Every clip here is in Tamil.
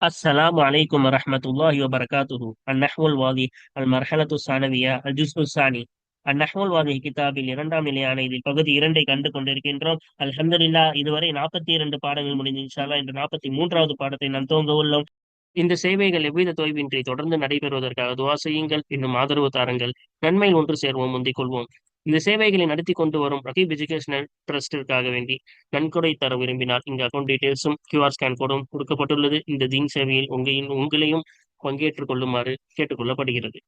السلام عليكم ورحمة الله وبركاته. النحو الواضح المرحلة الثانوية الجزء الثاني. النحو الواضح கிதாபில் இரண்டாம் நிலையான இதில் பகுதி இரண்டை கண்டு கொண்டிருக்கின்றோம். அல்ஹம்துலில்லாஹ், இதுவரை 42 பாடங்கள் முடிந்து இன்ஷா அல்லாஹ் இன்று 43வது பாடத்தை நாம் துவங்க உள்ளோம். இந்த சேவைகள் எவ்வித தொய்வின்றி தொடர்ந்து நடைபெறுவதற்காக துவா செய்யுங்கள். இன்னும் ஆதரவு தாருங்கள். நன்மையில் ஒன்று சேர்வோம், முந்திக் கொள்வோம். இந்த சேவைகளை நடத்தி கொண்டு வரும் ரகீப் எஜுகேஷனல் ட்ரஸ்டிற்காக வேண்டி நன்கொடை தர விரும்பினால் இங்கு அக்கௌண்ட் டீடைல்ஸும் QR ஸ்கேன் கோடும் கொடுக்கப்பட்டுள்ளது. இந்த தீன் சேவையில் உங்களையும் பங்கேற்றுக் கொள்ளுமாறு கேட்டுக்கொள்ளப்படுகிறது.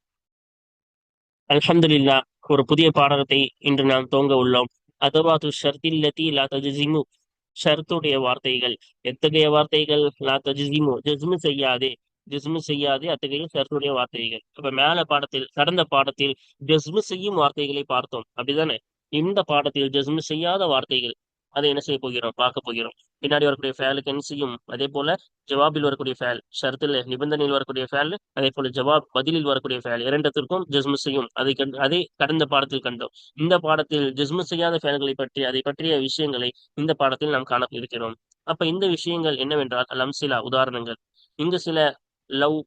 அல்ஹம்துலில்லாஹ், ஒரு புதிய பாடத்தை இன்று நாம் துவங்க உள்ளோம். அதவாது ஷர்தில்லதி லா தஜ்ஸிமு. ஷர்த்துடைய வார்த்தைகள். எத்தகைய வார்த்தைகள்? லா தஜ்ஸிமு, ஜஸ்மு செய்யாதே. ஜஸ்மு செய்யாதே அத்தகைய ஷர்த்துடைய வார்த்தைகள். அப்ப மேல பாடத்தில், கடந்த பாடத்தில் ஜஸ்மு செய்யும் வார்த்தைகளை பார்த்தோம், அப்படிதானே? இந்த பாடத்தில் ஜஸ்மு செய்யாத வார்த்தைகள், அதை என்ன செய்ய போகிறோம், பார்க்க போகிறோம். பின்னாடி வரக்கூடிய ஃபேலுக்கு என்ன செய்யும், அதே போல ஜவாபில் வரக்கூடிய ஃபேல், ஷர்த்தில் நிபந்தனையில் வரக்கூடிய ஃபேல், அதே போல ஜவாப் பதிலில் வரக்கூடிய ஃபேல், இரண்டத்திற்கும் ஜஸ்மு செய்யும். அதை கடந்த பாடத்தில் கண்டோம். இந்த பாடத்தில் ஜஸ்மு செய்யாத ஃபேல்களை பற்றி, அதை பற்றிய விஷயங்களை இந்த பாடத்தில் நாம் காண இருக்கிறோம். அப்ப இந்த விஷயங்கள் என்னவென்றால் அம்சிலா, உதாரணங்கள். இங்கு சில லவ்,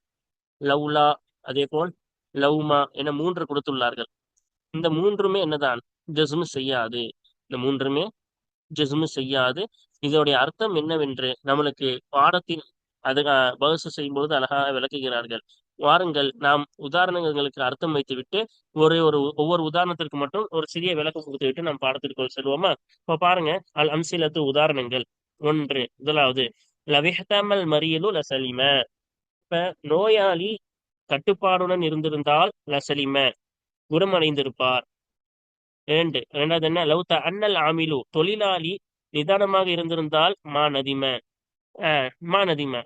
லவ்லா, அதே போல் லவ்மா என மூன்று கொடுத்துள்ளார்கள். இந்த மூன்றுமே என்னதான், ஜஸ்மு செய்யாது. இந்த மூன்றுமே ஜஸ்மு செய்யாது. இதோடைய அர்த்தம் என்னவென்று நம்மளுக்கு பாடத்தில் அது பகுசு செய்யும்போது அழகாக விளக்குகிறார்கள். வாருங்கள், நாம் உதாரணங்களுக்கு அர்த்தம் வைத்துவிட்டு ஒவ்வொரு உதாரணத்திற்கு மட்டும் ஒரு சிறிய விளக்கம் கொடுத்துவிட்டு நாம் பாடத்திற்குள் செல்வோமா? இப்ப பாருங்க, அல் அம்சிலத்து, உதாரணங்கள். ஒன்று, முதலாவது, லவிஹ்தமல் மரியலு லசலிம. இப்ப நோயாளி கட்டுப்பாடுடன் இருந்திருந்தால் லசலிம, குணமடைந்திருப்பார். இரண்டாவது என்ன, லவ் அன்னல் ஆமிலு, தொழிலாளி நிதானமாக இருந்திருந்தால் மா நதிம,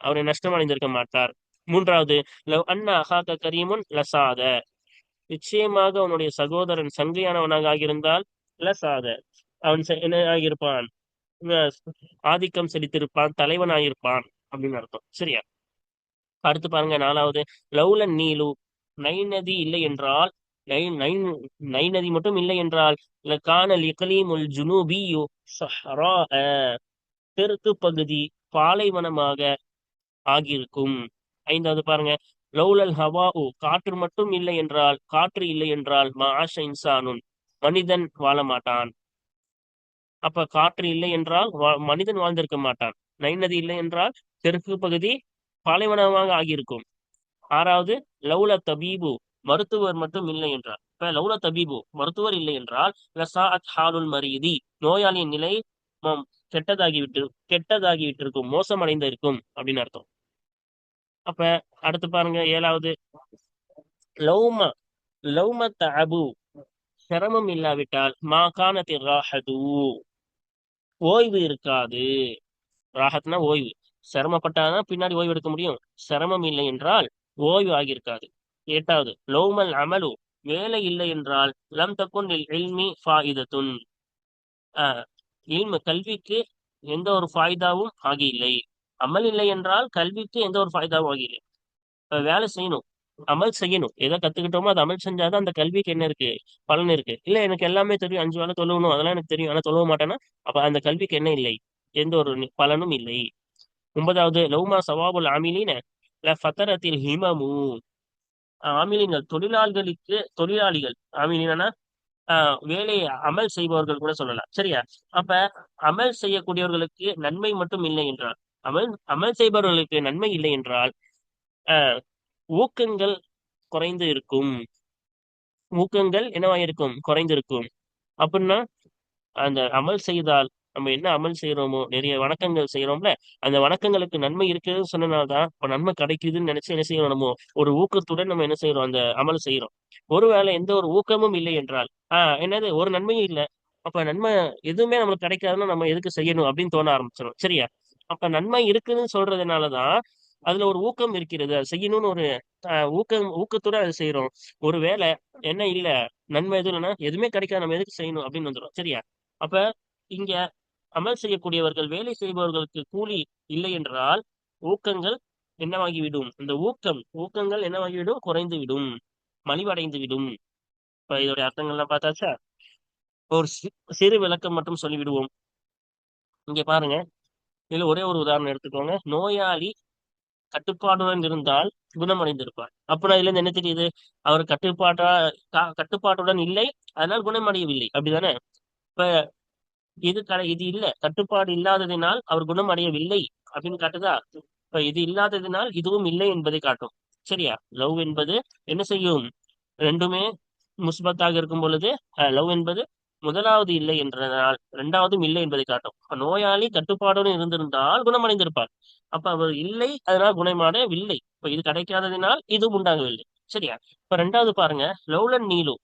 அவரை நஷ்டம் அடைந்திருக்க மாட்டார். மூன்றாவது, லவ் அண்ணா அஹாக்க கரீமுன் லசாத, நிச்சயமாக அவனுடைய சகோதரன் சங்கையானவனாக ஆகியிருந்தால் லசாத, அவன் என்ன ஆகியிருப்பான், அஹ் ஆதிக்கம் செலுத்தியிருப்பான், தலைவனாயிருப்பான் அப்படின்னு அர்த்தம். சரியா? அடுத்து பாருங்க, நாலாவது, லவ்லன் நீலு, நை நதி இல்லை என்றால், நை நை நை நதி மட்டும் இல்லை என்றால், கான லிகலீமுல் ஜுனூபியு ஸஹ்ரா, தெற்கு பகுதி பாலைவனமாக ஆகியிருக்கும். ஐந்தாவது பாருங்க, லௌலல் ஹவாஉ, காற்று மட்டும் இல்லை என்றால், காற்று இல்லை என்றால் மாஷ இன்சானுன், மனிதன் வாழ மாட்டான். அப்ப காற்று இல்லை என்றால் மனிதன் வாழ்ந்திருக்க மாட்டான். நைநதி இல்லை என்றால் தெற்கு பகுதி பாலைவனமாக ஆகியிருக்கும். ஆறாவது, லௌல தபீபு, மருத்துவர் மட்டும் இல்லை என்றால். இப்ப லௌல தபீபு, மருத்துவர் இல்லை என்றால் லசாஅத் ஹாலுல் மரீதி, நோயாளியின் நிலை கெட்டதாகிவிட்டு கெட்டதாகிவிட்டிருக்கும், மோசமடைந்து இருக்கும் அப்படின்னு அர்த்தம். அப்ப அடுத்து பாருங்க, ஏழாவது, லௌம லௌம தஅபு, சிரமம் இல்லாவிட்டால் மா கானத்தி ராஹது, ஓய்வு இருக்காது. ராஹத்னா ஓய்வு. சிரமப்பட்டாதான் பின்னாடி ஓய்வு எடுக்க முடியும். சிரமம் இல்லை என்றால் ஓய்வு ஆகியிருக்காது. எட்டாவது, லௌமல் அமலு, வேலை இல்லை என்றால் லம் தக்குன் லில் இல்மி ஃபாயிதத்துன், கல்விக்கு எந்த ஒரு ஃபாய்தாவும் ஆகி இல்லை. அமல் இல்லை என்றால் கல்விக்கு எந்த ஒரு ஃபாய்தாவும் ஆகி இல்லை. வேலை செய்யணும், அமல் செய்யணும். எதை கத்துக்கிட்டோமோ அதை அமல் செஞ்சாதான் அந்த கல்விக்கு என்ன இருக்கு, பலன் இருக்கு. இல்ல எனக்கு எல்லாமே தெரியும், 5 வேளை தொழுவணும், அதெல்லாம் எனக்கு தெரியும், ஆனா தொழுவ மாட்டேன்னா அப்ப அந்த கல்விக்கு என்ன இல்லை, எந்த ஒரு பலனும் இல்லை. ஒன்பதாவது, லவ்மா சவாபுல் ஆமிலின ல ஃபதரத்தில் ஹிமமு, ஆமிலிங்கள் தொழிலாளிகள், ஆமிலினா வேலையை அமல் செய்பவர்கள் கூட சொல்லலாம். சரியா? அப்ப அமல் செய்யக்கூடியவர்களுக்கு நன்மை மட்டும் இல்லை என்றால், அமல் அமல் செய்பவர்களுக்கு நன்மை இல்லை என்றால் ஆஹ் ஊக்கங்கள் குறைந்து இருக்கும். ஊக்கங்கள் என்னவாயிருக்கும், குறைந்திருக்கும். அப்படின்னா அந்த அமல் செய்தால், நம்ம என்ன அமல் செய்யறோமோ, நிறைய வணக்கங்கள் செய்யறோம்ல, அந்த வணக்கங்களுக்கு நன்மை இருக்குதுன்னு சொன்னனால்தான் இப்ப நன்மை கிடைக்குதுன்னு நினைச்சு என்ன செய்யறோம், நம்ம ஒரு ஊக்கத்துடன் நம்ம என்ன செய்யறோம், அந்த அமல் செய்யறோம். ஒருவேளை எந்த ஒரு ஊக்கமும் இல்லை என்றால், என்னது, ஒரு நன்மையும் இல்லை, அப்ப நன்மை எதுவுமே நம்மளுக்கு கிடைக்காதுன்னா நம்ம எதுக்கு செய்யணும் அப்படின்னு தோண ஆரம்பிச்சிடும். சரியா? அப்ப நன்மை இருக்குதுன்னு சொல்றதுனாலதான் அதுல ஒரு ஊக்கம் இருக்கிறது, அது செய்யணும்னு ஒரு ஊக்கத்தோட அதை செய்யறோம். ஒருவேளை என்ன இல்ல, நன்மை எதுவும் இல்லைன்னா எதுவுமே கிடைக்காது, நம்ம எதுக்கு செய்யணும் அப்படின்னு வந்துடும். சரியா? அப்ப இங்க அமல் செய்யக்கூடியவர்கள், வேலை செய்பவர்களுக்கு கூலி இல்லை என்றால் ஊக்கங்கள் என்னவாகிவிடும், இந்த ஊக்கங்கள் என்னவாகிவிடும், குறைந்து விடும், மலிவடைந்து விடும். இப்ப இதோட அர்த்தங்கள்லாம் பார்த்தாச்சா? ஒரு சிறு விளக்கம் மட்டும் சொல்லி விடுவோம். இங்க பாருங்க, இதுல ஒரே ஒரு உதாரணம் எடுத்துக்கோங்க. நோயாளி கட்டுப்பாடுடன் இருந்தால் குணமடைந்திருப்பார். அப்ப இதுல இருந்து என்ன தெரியுது? அவர் கட்டுப்பாட்டுடன் இல்லை, அதனால் குணமடையவில்லை. அப்படிதானே? இப்ப இது இல்ல, கட்டுப்பாடு இல்லாததினால் அவர் குணம் அடையவில்லை அப்படின்னு காட்டுதா? இப்ப இது இல்லாததினால் இதுவும் இல்லை என்பதை காட்டும். சரியா? லவ் என்பது என்ன செய்யும்? ரெண்டுமே முஸ்பத்தாக இருக்கும் பொழுது லவ் என்பது முதலாவது இல்லை என்றதனால் இரண்டாவதும் இல்லை என்பதை காட்டும். இப்ப நோயாளி கட்டுப்பாடுடன் இருந்திருந்தால் குணமடைந்திருப்பார். அப்ப அவர் இல்லை, அதனால் குணமடையவில்லை. இப்ப இது கிடைக்காததினால் இதுவும் உண்டாகவில்லை. சரியா? இப்ப ரெண்டாவது பாருங்க, லவ்லன் நீலு,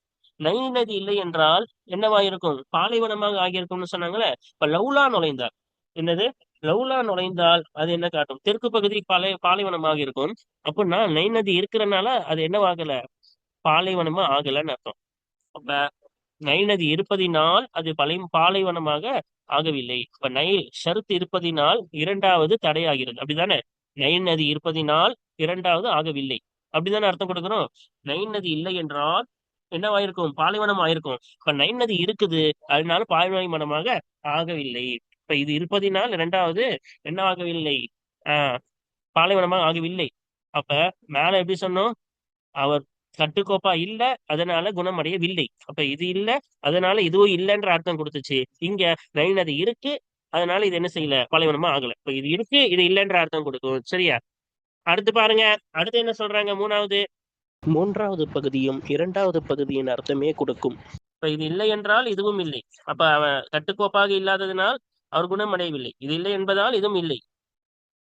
நைல் நதி இல்லை என்றால் என்னவா இருக்கும்? பாலைவனமாக ஆகியிருக்கும்னு சொன்னாங்களே. இப்ப லவ்லா நுழைந்தார். என்னது? லவ்லா நுழைந்தால் அது என்ன காட்டும்? தெற்கு பகுதி பாலைவனமாக இருக்கும். அப்படின்னா நைல் நதி இருக்கிறனால அது என்னவாகல? பாலைவனமா ஆகலன்னு அர்த்தம். அப்ப நைல் நதி இருப்பதினால் அது பாலைவனமாக ஆகவில்லை. இப்ப நைல் ஷரத் இருப்பதினால் இரண்டாவது தடையாகிறது. அப்படிதானே? நைல் நதி இருப்பதினால் இரண்டாவது ஆகவில்லை. அப்படிதானே அர்த்தம் கொடுக்கிறோம். நைல் நதி இல்லை என்றால் என்னவாயிருக்கும்? பாலைவனம் ஆயிருக்கும். இப்ப நைல் நதி இருக்குது, அதனால பாலைவனமாக ஆகவில்லை. இப்ப இது இருப்பதினால் இரண்டாவது என்ன ஆகவில்லை? ஆஹ் பாலைவனமாக ஆகவில்லை. அப்ப மேல எப்படி சொன்னோம்? அவர் கட்டுக்கோப்பா இல்ல, அதனால குணமடையவில்லை. அப்ப இது இல்ல, அதனால இதுவும் இல்லைன்ற அர்த்தம் கொடுத்துச்சு. இங்க நைன் அது இருக்கு, அதனால இது என்ன செய்யல? பாலைவனமா ஆகல. இப்ப இது இருக்கு, இது இல்லைன்ற அர்த்தம் கொடுக்கும். சரியா? அடுத்து பாருங்க. அடுத்து என்ன சொல்றாங்க? மூன்றாவது பகுதியும் இரண்டாவது பகுதியின் அர்த்தமே கொடுக்கும். இப்ப இது இல்லை என்றால் இதுவும் இல்லை. அப்ப அவன் கட்டுக்கோப்பாக இல்லாததினால் அவர் குணமடையவில்லை. இது இல்லை என்பதால் இதுவும் இல்லை.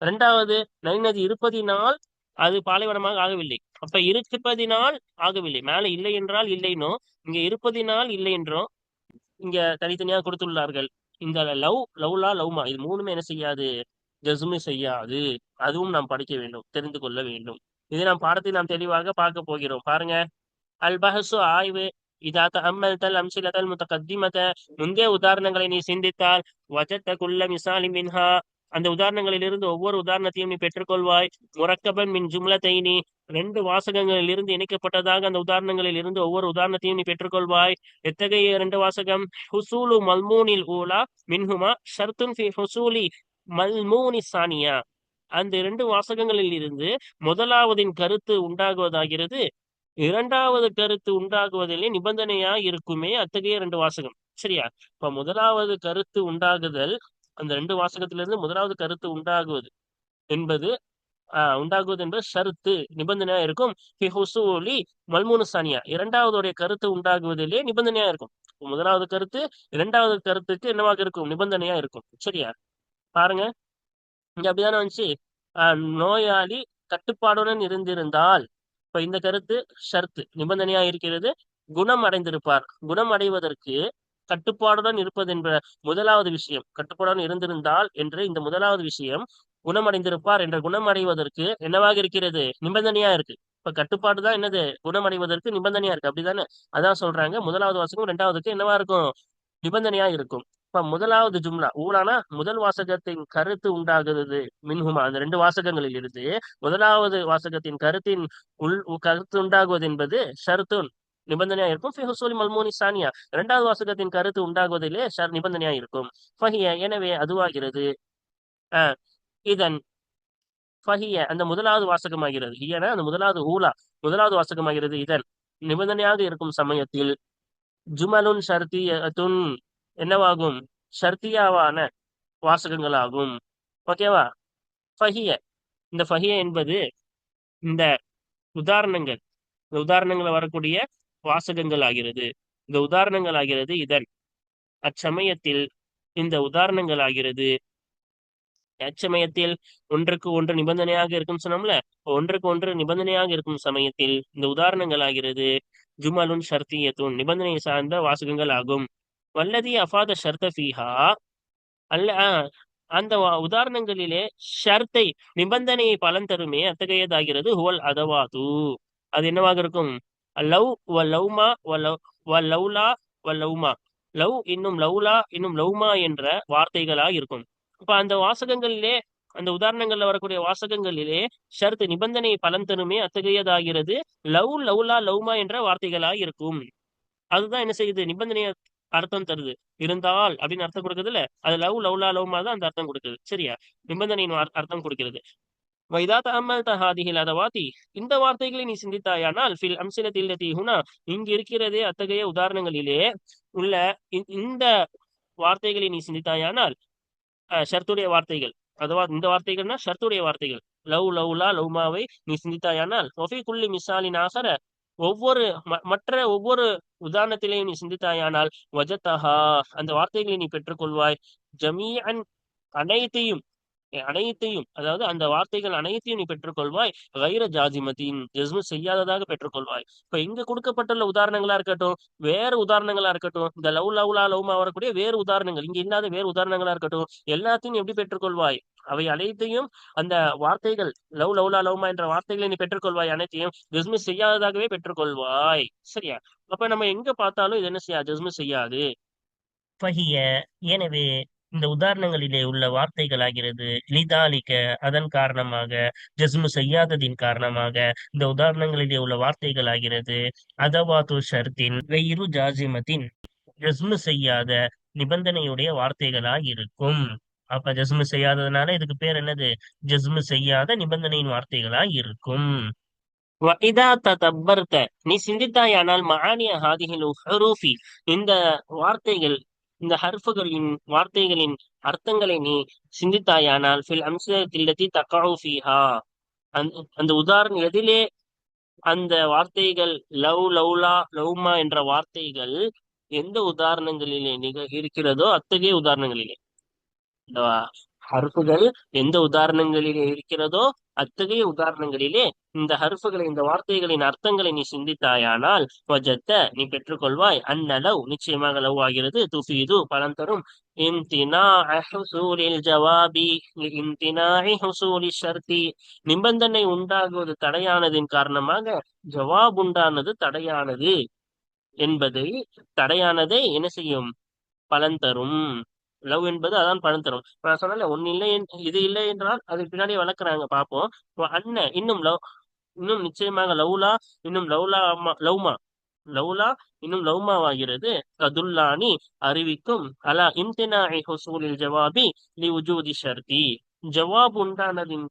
இரண்டாவது, நைநதி இருப்பதினால் அது பாலைவனமாக ஆகவில்லை. அப்ப இருப்பதினால் ஆகவில்லை. மேல இல்லை என்றால் இல்லைனோ, இங்க இருப்பதினால் இல்லை என்றோ இங்க தனித்தனியாக கொடுத்துள்ளார்கள். இந்த லவ்லா லவ்மா இது மூணுமே என்ன செய்யாது? ஜஸ்மு செய்யாது. அதுவும் நாம் படிக்க வேண்டும், தெரிந்து கொள்ள வேண்டும். இதை நாம் பாடத்தில் நாம் தெளிவாக பார்க்க போகிறோம். பாருங்க, அல் பஹசு ஆய்வு. இதா தஅம்மல்தல் அம்சிலத்தல் முத்தகத்திமத, முந்தைய உதாரணங்களை நீ சிந்தித்தால் வஜத்த குல்ல மிசாலி மின்ஹா, அந்த உதாரணங்களிலிருந்து ஒவ்வொரு உதாரணத்தையும் நீ பெற்றுக்கொள்வாய். முரக்கபன் மின் ஜும்லத்தைனி, ரெண்டு வாசகங்களில் இருந்து இணைக்கப்பட்டதாக அந்த உதாரணங்களில் இருந்து ஒவ்வொரு உதாரணத்தையும் நீ பெற்றுக்கொள்வாய். எத்தகைய இரண்டு வாசகம்? ஹுசூலு மல்மூனில் ஊலா மின்ஹுமா ஷர்துன் ஃபி ஹுசூலி மல்மூனி சானியா, அந்த இரண்டு வாசகங்களில் இருந்து முதலாவதின் கருத்து உண்டாகுவதாகிறது, இரண்டாவது கருத்து உண்டாகுவதிலே நிபந்தனையா இருக்குமே அத்தகைய ரெண்டு வாசகம். சரியா? இப்ப முதலாவது கருத்து உண்டாகுதல், அந்த ரெண்டு வாசகத்திலிருந்து முதலாவது கருத்து என்பது உண்டாகுவது என்பது ஷருத்து, நிபந்தனையா இருக்கும். மல்மூனு சானியா, இரண்டாவதுடைய கருத்து உண்டாகுவதிலே நிபந்தனையா இருக்கும். முதலாவது கருத்து இரண்டாவது கருத்துக்கு என்னவாக இருக்கும்? நிபந்தனையா இருக்கும். சரியா? பாருங்க, இங்க அப்படிதானே வந்துச்சு. நோயாளி கட்டுப்பாடுடன் இருந்திருந்தால், இப்ப இந்த கருத்து ஷர்த்து, நிபந்தனையா இருக்கிறது. குணம் அடைந்திருப்பார். குணம் அடைவதற்கு கட்டுப்பாடுடன் இருப்பது என்ற முதலாவது விஷயம், கட்டுப்பாடுடன் இருந்திருந்தால் என்ற இந்த முதலாவது விஷயம் குணமடைந்திருப்பார் என்ற குணம் அடைவதற்கு என்னவாக இருக்கிறது? நிபந்தனையா இருக்கு. இப்ப கட்டுப்பாடு தான் என்னது? குணமடைவதற்கு நிபந்தனையா இருக்கு. அப்படிதானே? அதான் சொல்றாங்க, முதலாவது வாசகம் இரண்டாவதுக்கு என்னவா இருக்கும்? நிபந்தனையா இருக்கும். இப்ப முதலாவது ஜும்லா ஊலானா முதல் வாசகத்தின் கருத்து உண்டாகிறது. மின்ஹுமா, அந்த ரெண்டு வாசகங்களில் இருந்து முதலாவது வாசகத்தின் கருத்து உண்டாகுவது என்பது ஷர்துன், நிபந்தனையா இருக்கும். ஃபி மல்மூனி சானியா, இரண்டாவது வாசகத்தின் கருத்து உண்டாகுவதிலே நிபந்தனையா இருக்கும். ஃபஹிய, எனவே அதுவாகிறது. அஹ் இதன் ஃபஹிய, அந்த முதலாவது வாசகமாகிறது. ஹியன அந்த முதலாவது முதலாவது வாசகமாகிறது. இதன் நிபந்தனையாக இருக்கும் சமயத்தில் ஜுமலுன் ஷர்தியத்துன், என்னவாகும்? ஷர்தியாவான வாசகங்களாகும். ஓகேவா? ஃபஹிய, இந்த ஃபஹிய என்பது இந்த உதாரணங்கள், இந்த உதாரணங்கள் வரக்கூடிய வாசகங்கள் ஆகிறது. இந்த உதாரணங்கள் ஆகிறது இதன், அச்சமயத்தில் இந்த உதாரணங்கள் ஆகிறது. அச்சமயத்தில் ஒன்றுக்கு ஒன்று நிபந்தனையாக இருக்கும் சொன்னோம்ல, ஒன்றுக்கு ஒன்று நிபந்தனையாக இருக்கும் சமயத்தில் இந்த உதாரணங்கள் ஆகிறது ஜுமலுன் ஷர்தியத்துன், நிபந்தனை சார்ந்த வாசகங்கள் ஆகும். வல்லதி அஃபாத ஷர்த ஃபீஹா, அல்ல அந்த உதாரணங்களிலே ஷர்த்தை, நிபந்தனையை பலன் தருமே அத்தகையதாகிறது. ஹுவல் அதவாது, அது என்னவாக இருக்கும்? லவ் வ லவ்மா வ லவ்லா வ லவ்மா, லவ் இன்னும் லவ்லா இன்னும் லவ்மா என்ற வார்த்தைகளா இருக்கும். இப்ப அந்த வாசகங்களிலே, அந்த உதாரணங்கள்ல வரக்கூடிய வாசகங்களிலே ஷர்த், நிபந்தனை பலன் தருமே அத்தகையதாகிறது லவ் லவ்லா லவ்மா என்ற வார்த்தைகளா இருக்கும். அதுதான் என்ன செய்யுது? நிபந்தனைய அர்த்தம் தருது. இருந்தால் அப்படின்னு அர்த்தம் கொடுக்குறது இல்ல, அது லவ்லா லவ்மா தான் அந்த அர்த்தம் கொடுக்குது. சரியா? நிபந்தனையின் அர்த்தம் கொடுக்கிறது. வைதா தஅம்மல்த ஹாதிஹில் அதவாதி, இந்த வார்த்தைகளை நீ சிந்தித்தாயானால் ஃபில் அம்சிலத்தில் லதி ஹுனா, இங்கு இருக்கிறதே அத்தகைய உதாரணங்களிலே உள்ள இந்த வார்த்தைகளை நீ சிந்தித்தாயானால், ஷர்த்துடைய வார்த்தைகள், அதுவா இந்த வார்த்தைகள்னா ஷர்த்துடைய வார்த்தைகள், லவ் லவ்லா லவ்மாவை நீ சிந்தித்தாயானால், ஒஃபி குல்லி மிசாலின் ஆகர, ஒவ்வொரு மற்ற ஒவ்வொரு உதாரணத்திலேயும் நீ சிந்தித்தாயானால், வஜத்தஹா, அந்த வார்த்தைகளை நீ பெற்றுக்கொள்வாய், ஜமீஅன், அனைத்தையும், அனைத்தையும், அதாவது அந்த வார்த்தைகள் அனைத்தையும் நீ பெற்றுக்கொள்வாய், கைர ஜாசிமத்தின், ஜஸ்மு செய்யாததாக பெற்றுக்கொள்வாய். இப்ப இங்க கொடுக்கப்பட்டுள்ள உதாரணங்களா இருக்கட்டும், வேற உதாரணங்களா இருக்கட்டும், இந்த லவ் லவ்லா லவ்மா வரக்கூடிய வேறு உதாரணங்கள், இங்க இல்லாத வேறு உதாரணங்களா இருக்கட்டும், எல்லாத்தையும் எப்படி பெற்றுக்கொள்வாய்? அவை அனைத்தையும், அந்த வார்த்தைகள், லவ் லவ்லா லவ்மா என்ற வார்த்தைகளை நீ பெற்றுக்கொள்வாய், அனைத்தையும் ஜஸ்மு செய்யாததாகவே பெற்றுக்கொள்வாய். சரியா? அப்ப நம்ம எங்க பார்த்தாலும் இது என்ன செய்யாது, ஜஸ்மு செய்யாது. ஃபஹிய, எனவே இந்த உதாரணங்களிலே உள்ள வார்த்தைகள் ஆகிறது, லிதாலிக்க, அதன் காரணமாக, ஜஸ்மு செய்யாததின் காரணமாக இந்த உதாரணங்களிலே உள்ள வார்த்தைகள் ஆகிறது, அதவாத்து ஷர்த்தின் வெயிரு ஜாசிமத்தின், ஜஸ்மு செய்யாத நிபந்தனையுடைய வார்த்தைகளாய் இருக்கும். அப்ப ஜஸ்மு செய்யாததுனால இதுக்கு பேர் என்னது? ஜஸ்மு செய்யாத நிபந்தனையின் வார்த்தைகளாய் இருக்கும். وَإِذَا تَدَبَّرْتَ, நீ சிந்தித்தாயானால், மஆனிய ஹாதிஹில் ஹுரூஃபி, இந்த வார்த்தைகள், இந்த ஹர்ஃபுகளின் வார்த்தைகளின் அர்த்தங்களை நீ சிந்தித்தாயானால், ஃபில் அம்ஸிலத்தில்லதி தக்அஉ ஃபீஹா, அந்த உதாரணம் எதிலே அந்த வார்த்தைகள், லவ் லவ்லா லவ்மா என்ற வார்த்தைகள் எந்த உதாரணங்களிலே இருக்கிறதோ அத்தகைய உதாரணங்களிலே, இந்த ஹர்ஃபுகள் எந்த உதாரணங்களிலே இருக்கிறதோ அத்தகைய உதாரணங்களிலே இந்த ஹர்ஃபுகளை, இந்த வார்த்தைகளின் அர்த்தங்களை நீ சிந்தித்தாயானால், வஜத்த, நீ பெற்றுக்கொள்வாய், அன்னலவ், நிச்சயமாக லவ் ஆகிறது, துஃபீது, பலன் தரும், இம்தினாஅ ஹுசூலில் ஜவாபி லிஇம்தினாஇ ஹுசூலி ஷர்தி, நிபந்தனை உண்டாகுவது தடையானதின் காரணமாக ஜவாப் உண்டானது தடையானது என்பதை, தடையானதை என்ன செய்யும்? பலன் தரும். லவ் என்பது அதான் பலன் தரும். நான் சொன்னல, ஒன்னு இல்லை, இது இல்லை என்றால் அதுக்கு பின்னாடி வளர்க்குறாங்க, பார்ப்போம். அண்ணன் இன்னும் லவ், இன்னும் நிச்சயமாக லவ்லா, இன்னும் லவ்லா லவ்மா, லவ்லா இன்னும் லவ்மாவாகிறது, கதுல்லானி, அறிவிக்கும், அலா இம்தினாஇ ஹுசூலில் ஜவாபி லி உஜூதி ஷர்தி, ஜவாப் உண்டானதின்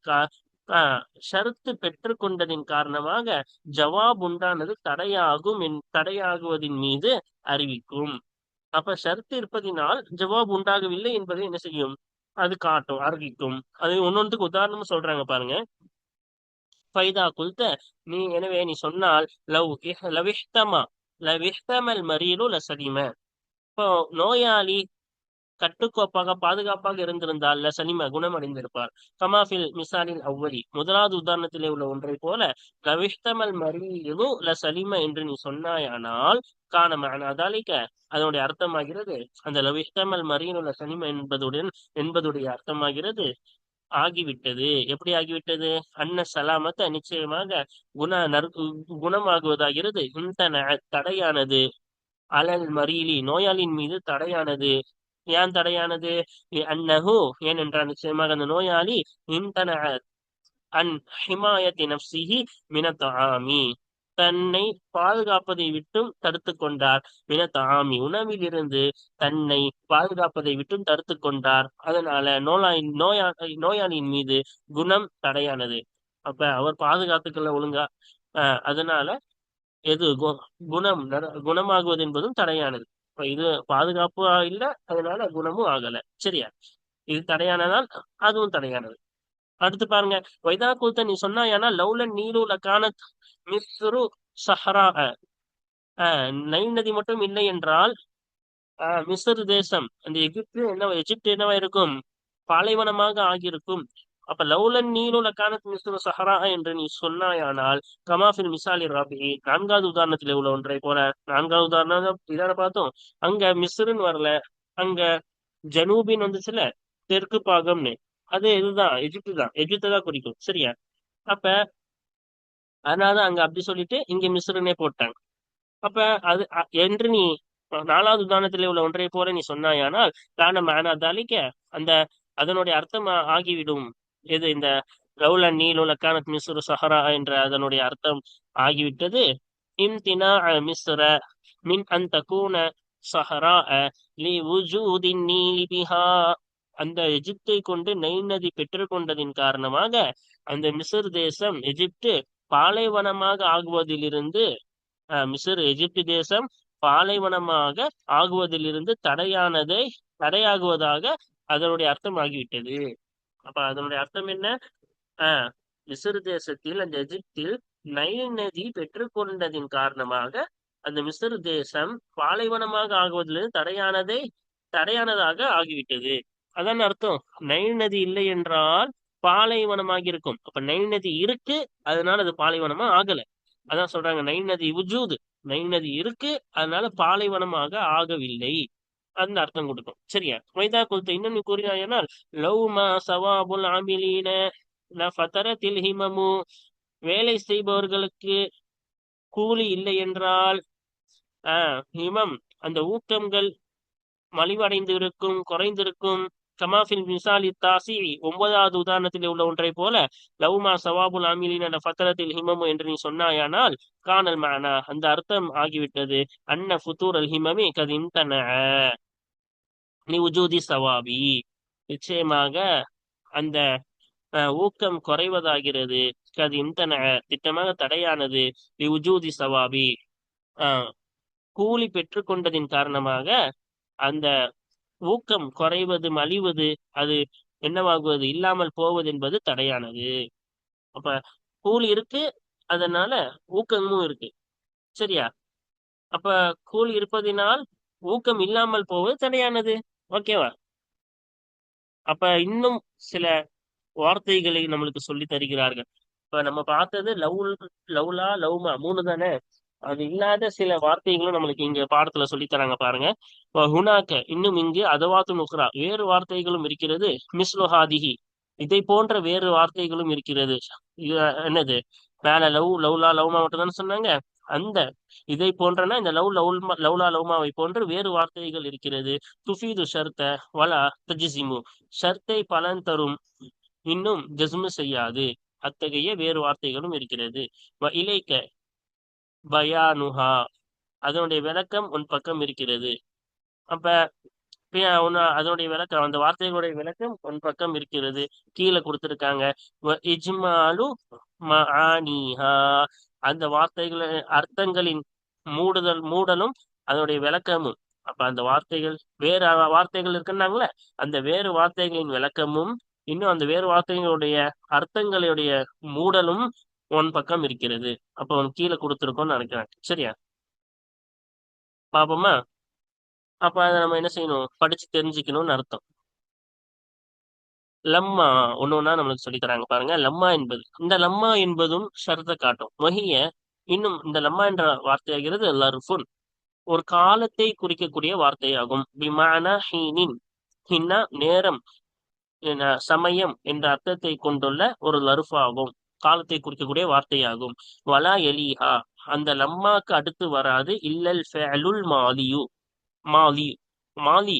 ஷர்த்து பெற்றுக்கொண்டதின் காரணமாக ஜவாப் உண்டானது தடையாகும், தடையாகுவதின் மீது அறிவிக்கும். அப்ப ஷர்த் இருப்பதினால் ஜவாப் உண்டாகவில்லை என்பதை என்ன செய்யும்? அது காட்டும், அறிவிக்கும். அது ஒன்னொன்றுக்கு உதாரணம் சொல்றாங்க பாருங்க. ஃபைதா குல்த, நீ எனவே நீ சொன்னால், லவ் இஹ்தமல் மரீலு லசலிம, இப்போ நோயாளி கட்டுக்கோப்பாக பாதுகாப்பாக இருந்திருந்தால் சலிம, குணமடைந்திருப்பார். கமாஃபில் மிசாலில் அவ்வலி, முதலாவது உதாரணத்திலே உள்ள ஒன்றை போல, லவிஷ்தமல் மரீது சலிம என்று நீ சொன்னாயானால், காண மஅனாதாலிக, அதனுடைய அர்த்தமாகிறது, அந்த லவிஷ்தமல் மரீது சலிம என்பதுடைய அர்த்தமாகிறது, ஆகிவிட்டது. எப்படி ஆகிவிட்டது? அன்ன சலாமத்த, நிச்சயமாக குணமாகுவதாகிறது, இந்த தடையானது, அலல் மரீலி, நோயாளியின் மீது தடையானது. ஏன் தடையானது? அன்னஹு, ஏனென்றால் நிச்சயமாக அந்த நோயாளி, இன்தன அன் ஹிமாயத்தி நப்சிஹி மின தஆமி, தன்னை பாதுகாப்பதை விட்டும் தடுத்து கொண்டார், மின தஆமி, உணவிலிருந்து தன்னை பாதுகாப்பதை விட்டும் தடுத்து கொண்டார். அதனால நோயாளியின் மீது குணம் தடையானது. அப்ப அவர் பாதுகாத்துக்கல ஒழுங்கா, அதனால எது குணமாகுவது என்பதும் தடையானது. இப்ப இது பாதுகாப்பு இல்ல, அதனால குணமும் ஆகல. சரியா? இது தடையானதால் அதுவும் தடையானது. அடுத்து பாருங்க, வைதா கூத்த, நீ சொன்னாயானா, லவ்லன் நீலூல கானத் மிஸ்ரு சஹரா, நைல் நதி மட்டும் இல்லை என்றால் மிஸ்ர் தேசம், அந்த எகிப்து என்னவா இருக்கும்? பாலைவனமாக ஆகியிருக்கும். அப்ப லவ்லன் நீலுல கானத் மிஸ்ரு சஹரா என்று நீ சொன்னாயானால், கமாஃபில் மிசாலி ராபி, நான்காவது உதாரணத்தில் உள்ள ஒன்றை போல, நான்காவது உதாரணம் இதான பார்த்தோம். அங்க மிஸ்ருன்னு வரல, அங்க ஜனூபின்னு வந்துச்சுல, தெற்கு பாகம்னு, அது இதுதான், எகிப்து தான், எகிப்தை தான் குறிக்கும். சரியா? அப்ப அதனாலதான் அங்க அப்படி சொல்லிட்டு இங்க மிஸ்ருன்னே போட்டாங்க. அப்ப அது என்று நீ நாலாவது உதாரணத்திலே உள்ள ஒன்றை போல நீ சொன்னாயானால், கான மஅனா தாலிக, அந்த அதனுடைய அர்த்தம் ஆகிவிடும். எது? இந்த லவ்ல நீலுல கானத் மிஸ்ரு சஹரா என்ற அதனுடைய அர்த்தம் ஆகிவிட்டது. இம்தினா மிஸ்ர மின் அன் தகூன சஹரா லி வுஜூதின் நீலி பிஹா, அந்த எகிப்தை கொண்டு நைல் நதி பெற்றுக்கொண்டதின் காரணமாக அந்த மிஸ்ர் தேசம் எகிப்து பாலைவனமாக ஆகுவதிலிருந்து எகிப்து தேசம் பாலைவனமாக ஆகுவதிலிருந்து தடையாகுவதாக அதனுடைய அர்த்தம் ஆகிவிட்டது. அப்ப அதனுடைய அர்த்தம் என்ன? ஆஹ் மிஸ்ர் தேசத்தில், அந்த எகிப்தில் நைல் நதி பெற்றுக்கொண்டதின் காரணமாக அந்த மிஸ்ர் தேசம் பாலைவனமாக ஆகுவதிலிருந்து தடையானதாக ஆகிவிட்டது. அதான் அர்த்தம். நைல் நதி இல்லை என்றால் பாலைவனமாகி இருக்கும். அப்ப நைல் நதி இருக்கு, அதனால அது பாலைவனமா ஆகல. அதான் சொல்றாங்க நைல் நதி உஜூது. நைல் நதி இருக்கு, அதனால பாலைவனமாக ஆகவில்லை. அந்த அர்த்தம் கொடுக்கும். சரியா? வைதா குல்து, இன்னும் நீ கூறினாயானால், லவ்மா சவாபுல் ஆமிலீன ஃபதரத்தில் ஹிமமு, வேலை செய்பவர்களுக்கு கூலி இல்லை என்றால் ஹிமம், அந்த ஊக்கங்கள் மலிவடைந்து இருக்கும், குறைந்திருக்கும். கமாஃபில் மிசாலி தாசி, 9வது உதாரணத்தில் உள்ள ஒன்றை போல, லவ்மா சவாபுல் ஆமிலின் ஃபத்தரத்தில் ஹிமமு என்று நீ சொன்னாயானால், காணல் மானா, அந்த அர்த்தம் ஆகிவிட்டது. அன்ன ஃபுத்தூர் அல் ஹிமமி கதின்தன நீ உஜூதி சவாபி, நிச்சயமாக அந்த ஊக்கம் குறைவதாகிறது. கதின்தன, திட்டமாக தடையானது. நீ உஜூதி சவாபி, கூலி பெற்றுக்கொண்டதின் காரணமாக அந்த ஊக்கம் குறைவது, மலிவது, அது என்னவாகுவது, இல்லாமல் போவது என்பது தடையானது. அப்ப கூலி இருக்கு, அதனால ஊக்கமும் இருக்கு. சரியா? அப்ப கூலி இருப்பதினால் ஊக்கம் இல்லாமல் போவது தடையானது. ஓகேவா? அப்ப இன்னும் சில வார்த்தைகளை நம்மளுக்கு சொல்லி தருகிறார்கள். இப்ப நம்ம பார்த்தது லவ்லா லவ்மா 3 தானே. அது இல்லாத சில வார்த்தைகளும் நம்மளுக்கு இங்க பாடத்துல சொல்லி தராங்க பாருங்க. ஹுனாக்க, இன்னும் இங்கு அதவாத்து நுக்ரா, வேறு வார்த்தைகளும் இருக்கிறது. மிஸ்லுஹாதிஹி, இதை போன்ற வேறு வார்த்தைகளும் இருக்கிறது. இது என்னது? மேல லவ்லா லவ்மா மட்டும் தானே சொன்னாங்க. அந்த இதை போன்றன இந்த லவ்லா லவ்மாவை போன்று வேறு வார்த்தைகள் இருக்கிறது. துஃபீது ஷர்த்த வலா தஜ்சிமு, ஷர்த்தை பலன் தரும், இன்னும் ஜஸ்மு செய்யாது. அத்தகைய வேறு வார்த்தைகளும் இருக்கிறது. இலைக்க பயானுஹா, அதனுடைய விளக்கம் உன் பக்கம் இருக்கிறது. அப்ப அதனுடைய விளக்கம், அந்த வார்த்தைகளுடைய விளக்கம் உன் பக்கம் இருக்கிறது. கீழே கொடுத்திருக்காங்க. இஜ்மாலு மஆனிஹா, அந்த வார்த்தைகள் அர்த்தங்களின் மூடலும் அதனுடைய விளக்கமும். அப்ப அந்த வார்த்தைகள், வேறு வார்த்தைகள் இருக்குன்னாங்களே, அந்த வேறு வார்த்தைகளின் விளக்கமும், இன்னும் அந்த வேறு வார்த்தைகளுடைய அர்த்தங்களுடைய மூடலும் உன் பக்கம் இருக்கிறது. அப்ப உன் கீழே கொடுத்துருக்கோம்னு நினைக்கிறேன். சரியா? பாப்போமா? அப்ப அதை நம்ம என்ன செய்யணும்? படிச்சு தெரிஞ்சுக்கணும்னு அர்த்தம். லம்மா ஒன்னொன்னா நம்மளுக்கு சொல்லி தராங்க பாருங்க. லம்மா என்பது, இந்த லம்மா என்பதும் ஷரத்தை காட்டும். வஹிய, இன்னும் இந்த லம்மா என்ற வார்த்தையாகிறது லர்ஃபுன், ஒரு காலத்தை குறிக்கக்கூடிய வார்த்தையாகும். பிமானா ஹீனின், ஹின்னா நேரம், சமயம் என்ற அர்த்தத்தை கொண்டுள்ள ஒரு லர்ஃப் ஆகும். காலத்தை குறிக்கக்கூடிய வார்த்தையாகும். வலா எலிஹா, அந்த லம்மாக்கு அடுத்து வராது. இல்லல் ஃபஅலுல் மாலியு, மாலி மாலி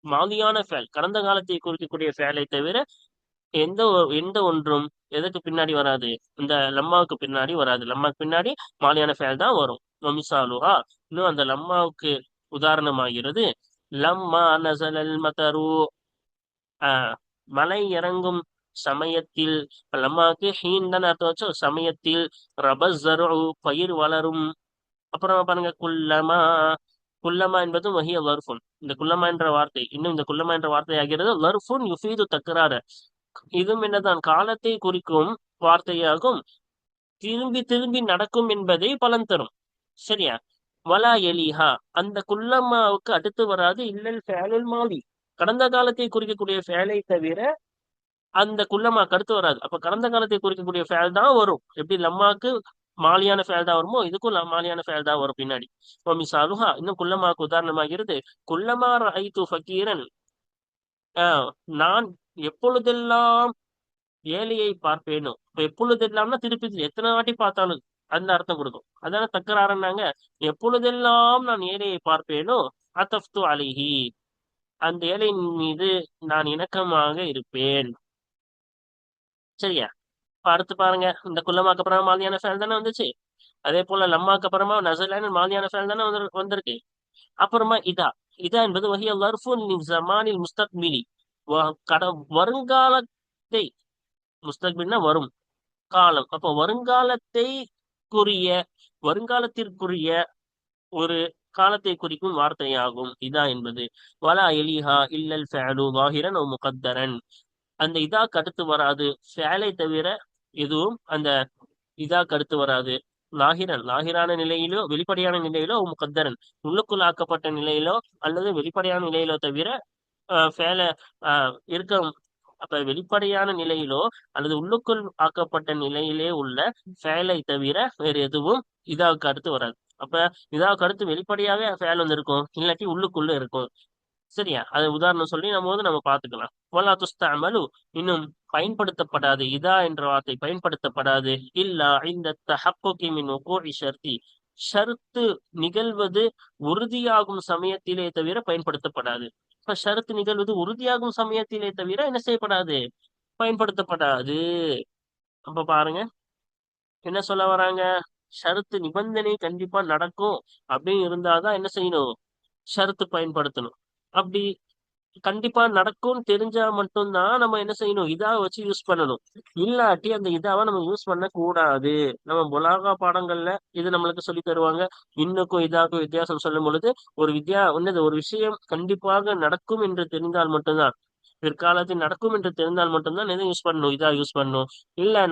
மாலியான ஃபேல், கடந்த காலத்தை குறிக்கக்கூடிய ஃபேலை தவிர எந்த ஒன்றும் எதுக்கு பின்னாடி வராது? இந்த லம்மாவுக்கு பின்னாடி வராது. லம்மாவுக்கு பின்னாடி மாலியான ஃபேல் தான் வரும். மிசாலுஹா, இன்னும் அந்த லம்மாவுக்கு உதாரணமாகிறது. லம்மா நசலல் மதரு, மலை இறங்கும் சமயத்தில். லம்மாவுக்கு ஹீன் தானே அர்த்தம் வச்சோ, சமயத்தில். ரபஸ்ஸரு, பயிர் வளரும். அப்புறம் பாருங்க, குல்லமா, குல்லமா என்பது வஹிய லர்ஃபுன், இந்த குல்லமா என்ற வார்த்தை, இன்னும் இந்த குல்லமா என்ற வார்த்தை ஆகிறது லர்ஃபுன் யுஃபீது தக்ரார, இதுவும் என்னதான், காலத்தை குறிக்கும் வார்த்தையாகும். திரும்பி திரும்பி நடக்கும் என்பதை பலன் தரும். சரியா? வலா எலிஹா, அந்த குல்லம்மாவுக்கு அடுத்து வராது. இல்லல் ஃபேலுல் மாலி, கடந்த காலத்தை குறிக்கக்கூடிய ஃபேலை தவிர அந்த குல்லம்மாக்கு அடுத்து வராது. அப்ப கடந்த காலத்தை குறிக்கக்கூடிய ஃபேல் தான் வரும். எப்படி லம்மாக்கு மாலியான ஃபேல் தான் வருமோ, இதுக்கும் மாலியான ஃபேல் தான் வரும் பின்னாடி. மிசாலுஹா, இன்னும் குல்லமாக்கு உதாரணமாகிறது. குல்லமா ரஐது ஃபகீரன், நான் எப்பொழுதெல்லாம் ஏழையை பார்ப்பேனோ. இப்ப எப்பொழுதெல்லாம்னா திருப்பி எத்தனை வாட்டி பார்த்தாலும் அந்த அர்த்தம் கொடுக்கும். அதான தக்கராறன்னாங்க. எப்பொழுதெல்லாம் நான் ஏழையை பார்ப்பேனோ, அத்தஃப்து அலைஹி, அந்த ஏழையின் மீது நான் இணக்கமாக இருப்பேன். சரியா? இப்ப அடுத்து பாருங்க, இந்த குல்லமாக்கு அப்புறமா மாலியான ஃபேல் தானே வந்துச்சு. அதே போல லம்மாக்கு அப்புறமா நசலான மாலியான ஃபேல் தானே வந்திருக்கு. அப்புறமா இதா, இதா என்பது வஹிய லர்ஃபுன் மின் ஸமானில் முஸ்தக்பிலி, வருங்காலத்தை, முஸ்தக்பில்னா வரும், காலம். அப்போ வருங்காலத்தை குறிய வருங்காலத்திற்குரிய ஒரு காலத்தை குறிக்கும் வார்த்தையாகும் இதா என்பது. வலா எலிஹா இல்லல் ஃபஅலு ظاهرا او முகத்தரன். அந்த இதா கடுத்து வராது, ஃபேலை தவிர எதுவும் அந்த இதா கடுத்து வராது. லாகிரான நிலையிலோ வெளிப்படையான நிலையிலோ முகத்தரன் உள்ளுக்குள் ஆக்கப்பட்ட நிலையிலோ அல்லது வெளிப்படையான நிலையிலோ தவிர ஃபேல இருக்க. அப்ப வெளிப்படையான நிலையிலோ அல்லது உள்ளுக்குள் ஆக்கப்பட்ட நிலையிலே உள்ள ஃபேலை தவிர வேறு எதுவும் இதாவுக்கு அடுத்து வராது. அப்ப இதாவுக்கு அடுத்து வெளிப்படையாவே ஃபேல் வந்து இருக்கும், இல்லாட்டி உள்ளுக்குள்ள இருக்கும். சரியா? அது உதாரணம் சொல்லி நம்ம பார்த்துக்கலாம். வலா துஸ்தஅமலு, இன்னும் பயன்படுத்தப்படாது, இதா என்ற வார்த்தை பயன்படுத்தப்படாது. இல்லா இந்த தஹக்குகி மின் வகூஇ ஷர்தி, ஷர்த்து நிகழ்வது உறுதியாகும் சமயத்திலே தவிர பயன்படுத்தப்படாது. இப்ப ஷரத்து நிகழ்வது உறுதியாகும் சமயத்திலே தவிர என்ன செய்யப்படாது, பயன்படுத்தப்படாது. அப்ப பாருங்க என்ன சொல்ல வராங்க. ஷரத்து நிபந்தனை கண்டிப்பா நடக்கும் அப்படின்னு இருந்தாதான் என்ன செய்யணும், ஷரத்து பயன்படுத்தணும். அப்படி கண்டிப்பா நடக்கும்னு தெரிஞ்சா மட்டும்தான் நம்ம என்ன செய்யணும், இதாவை வச்சு யூஸ் பண்ணணும். இல்லாட்டி அந்த இதாவை நம்ம யூஸ் பண்ண கூடாது. நம்ம பொலாகா பாடங்கள்ல இது நம்மளுக்கு சொல்லி தருவாங்க. இன்னுக்கும் இதாக்கும் வித்தியாசம் சொல்லும் பொழுது ஒரு விஷயம் கண்டிப்பாக நடக்கும் என்று தெரிந்தால் மட்டும்தான், பிற்காலத்தில் நடக்கும் என்று தெரிந்தால் மட்டும்தான் எதை யூஸ் பண்ணணும், இதா யூஸ் பண்ணணும். இல்ல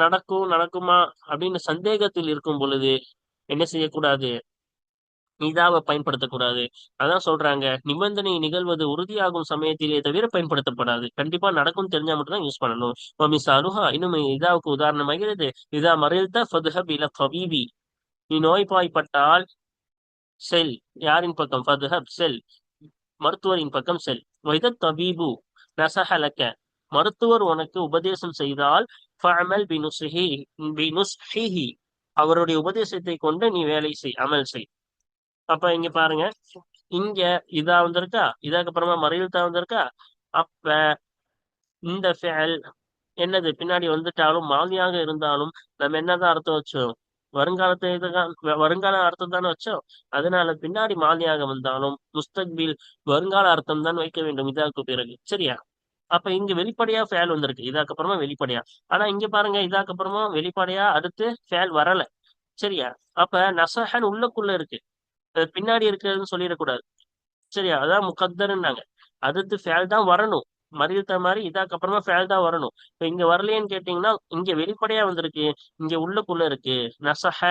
நடக்குமா அப்படின்னு சந்தேகத்தில் இருக்கும் பொழுது என்ன செய்யக்கூடாது, இதாவை பயன்படுத்தக்கூடாது. அதான் சொல்றாங்க, நிபந்தனை நிகழ்வது உறுதியாகும் சமயத்திலே தவிர பயன்படுத்தப்படாது. கண்டிப்பா நடக்கும் தெரிஞ்சா மட்டும்தான் யூஸ் பண்ணணும். மிசாலுஹா, இன்னும் இதாவுக்கு உதாரணமாகிறது. இதா மறில்த ஃபதுஹப் இல தபீபி, நீ நோய்வாய்ப்பட்டால் செல். யாரின் பக்கம்? ஃபதுஹப், செல், மருத்துவரின் பக்கம் செல். வைத தபீபு நசஹலக்க, மருத்துவர் உனக்கு உபதேசம் செய்தால் ஃபஅமல் பினுஸ்ஹிஹி, அவருடைய உபதேசத்தை கொண்டு நீ வேலை செய், அமல் செய். அப்ப இங்க பாருங்க, இங்க இதா வந்திருக்கா, இதாக்கு அப்புறமா மறைவுத்தா வந்திருக்கா. அப்ப இந்த ஃபெயல் என்னது பின்னாடி வந்துட்டாலும் மாதியாக இருந்தாலும் நம்ம என்னதான் அர்த்தம் வச்சோம், வருங்காலத்தை இதுதான் வருங்கால அர்த்தம் தானே வச்சோம். அதனால பின்னாடி மாதியாக வந்தாலும் முஸ்தக்பில் வருங்கால அர்த்தம் தான் வைக்க வேண்டும் இதாக்கு பிறகு. சரியா? அப்ப இங்க வெளிப்படையா ஃபேல் வந்திருக்கு, இதாக்கு அப்புறமா வெளிப்படையா. ஆனா இங்க பாருங்க, இதாக்கு அப்புறமா வெளிப்படையா அடுத்து ஃபேல் வரல. சரியா? அப்ப நசஹன் உள்ளுக்குள்ள இருக்கு, பின்னாடி இருக்கிறதுன்னு சொல்லிடக்கூடாது. சரியா? அதான் முகத்தர்னாங்க. அடுத்து ஃபேல் தான் வரணும். மறியத்த மாதிரி இதாக்கு அப்புறமா ஃபேல் தான் வரணும். இப்ப இங்க வரலையேன்னு கேட்டீங்கன்னா, இங்க வெளிப்படையா வந்திருக்கு, இங்க உள்ளுக்குள்ள இருக்கு நசஹ.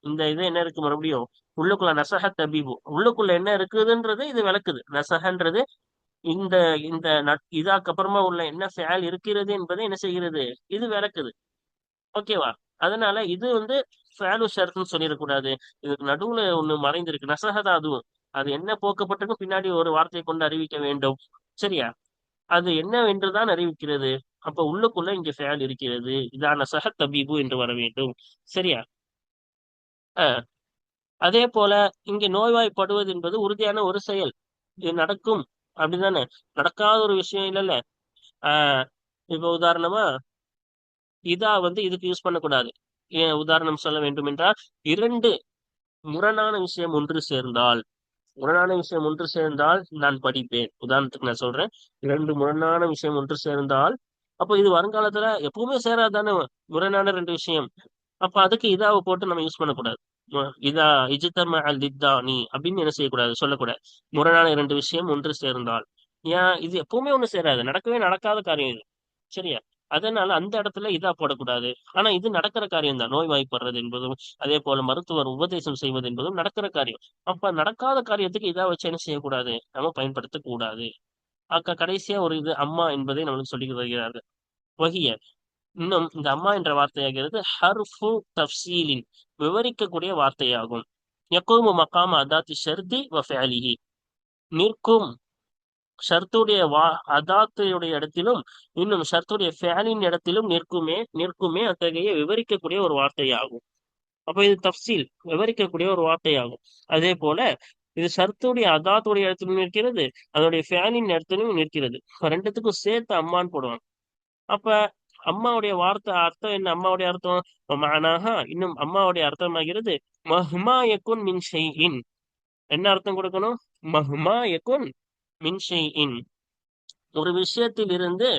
இந்த இது என்ன இருக்கு மறுபடியும் உள்ளுக்குள்ள நசஹ தபீபு, உள்ளுக்குள்ள என்ன இருக்குதுன்றது இது விளக்குது. நசஹன்றது இந்த இந்த இதாக்கு அப்புறமா உள்ள என்ன ஃபேல் இருக்கிறது என்பதை என்ன செய்கிறது, இது விளக்குது. ஓகேவா? அதனால இது ஃபேலு ஷர்ட்னு சொல்லிடக்கூடாது. இதுக்கு நடுவுல ஒண்ணு மறைந்திருக்கு, நசஹதா. அதுவும் அது என்ன போக்கப்பட்டிருக்கும் பின்னாடி ஒரு வார்த்தையை கொண்டு அறிவிக்க வேண்டும். சரியா? அது என்னவென்றுதான் அறிவிக்கிறது. அப்ப உள்ளுக்குள்ள இங்க ஃபேல் இருக்கிறது, இதான நசஹ தபீபு என்று வர வேண்டும். சரியா? அஹ் அதே போல இங்க நோய்வாய்ப்படுவது என்பது உறுதியான ஒரு செயல், இது நடக்கும் அப்படிதானே, நடக்காத ஒரு விஷயம் இல்லைல்ல. ஆஹ் இப்ப உதாரணமா இதா இதுக்கு யூஸ் பண்ணக்கூடாது. ஏன் உதாரணம் சொல்ல வேண்டும் என்றால், இரண்டு முரணான விஷயம் ஒன்று சேர்ந்தால், நான் படிப்பேன். உதாரணத்துக்கு நான் சொல்றேன், இரண்டு முரணான விஷயம் ஒன்று சேர்ந்தால், அப்போ இது வருங்காலத்துல எப்பவுமே சேராதானே முரணான ரெண்டு விஷயம். அப்ப அதுக்கு இதாவை போட்டு நம்ம யூஸ் பண்ணக்கூடாது. இதா இஜ்தம அல் தித்தானி அப்படின்னு என்ன செய்யக்கூடாது, சொல்லக்கூடாது. முரணான இரண்டு விஷயம் ஒன்று சேர்ந்தால். ஏன் இது எப்பவுமே ஒண்ணு சேராது, நடக்கவே நடக்காத காரியம் இது. சரியா? அதனால அந்த இடத்துல இதா போடக்கூடாது. ஆனா இது நடக்கிற காரியம் தான், நோய்வாய்ப்படுறது என்பதும் அதே போல மருத்துவர் உபதேசம் செய்வது என்பதும் நடக்கிற காரியம். அப்ப நடக்காத காரியத்துக்கு இதா வச்சு என்ன செய்யக்கூடாது, நம்ம பயன்படுத்த கூடாது. கடைசியா ஒரு இது அம்மா என்பதை நம்மளுக்கு சொல்லி வருகிறார்கள். வகிய, இன்னும் இந்த அம்மா என்ற வார்த்தையாகிறது ஹர்ஃபு தஃசீலின், விவரிக்கக்கூடிய வார்த்தையாகும். யகூமு மகாம அதாத்தி ஷர்தி வ ஃபஅலிஹி, நிற்கும் ஷர்த்துடைய அதாத்துடைய இடத்திலும் இன்னும் ஷர்த்துடைய ஃபேலின் இடத்திலும் நிற்குமே அத்தகைய விவரிக்கக்கூடிய ஒரு வார்த்தையாகும். அப்ப இது தஃசீல், விவரிக்கக்கூடிய ஒரு வார்த்தையாகும். அதே போல இது ஷர்த்துடைய அதாத்துடைய இடத்திலும் நிற்கிறது, அதனுடைய ஃபேலின் இடத்திலும் நிற்கிறது. ரெண்டுத்துக்கும் சேர்த்து அம்மான்னு போடுவாங்க. அப்ப அம்மாவுடைய வார்த்தை அர்த்தம் என்ன, அம்மாவுடைய அர்த்தம் மானாஹா, இன்னும் அம்மாவுடைய அர்த்தமாகிறது மஹ்மா யகுன் மின் ஷைஇன். என்ன அர்த்தம் கொடுக்கணும்? மஹ்மா யகுன் மின் ஷைஇன், ஒரு விஷயத்தில் இருந்து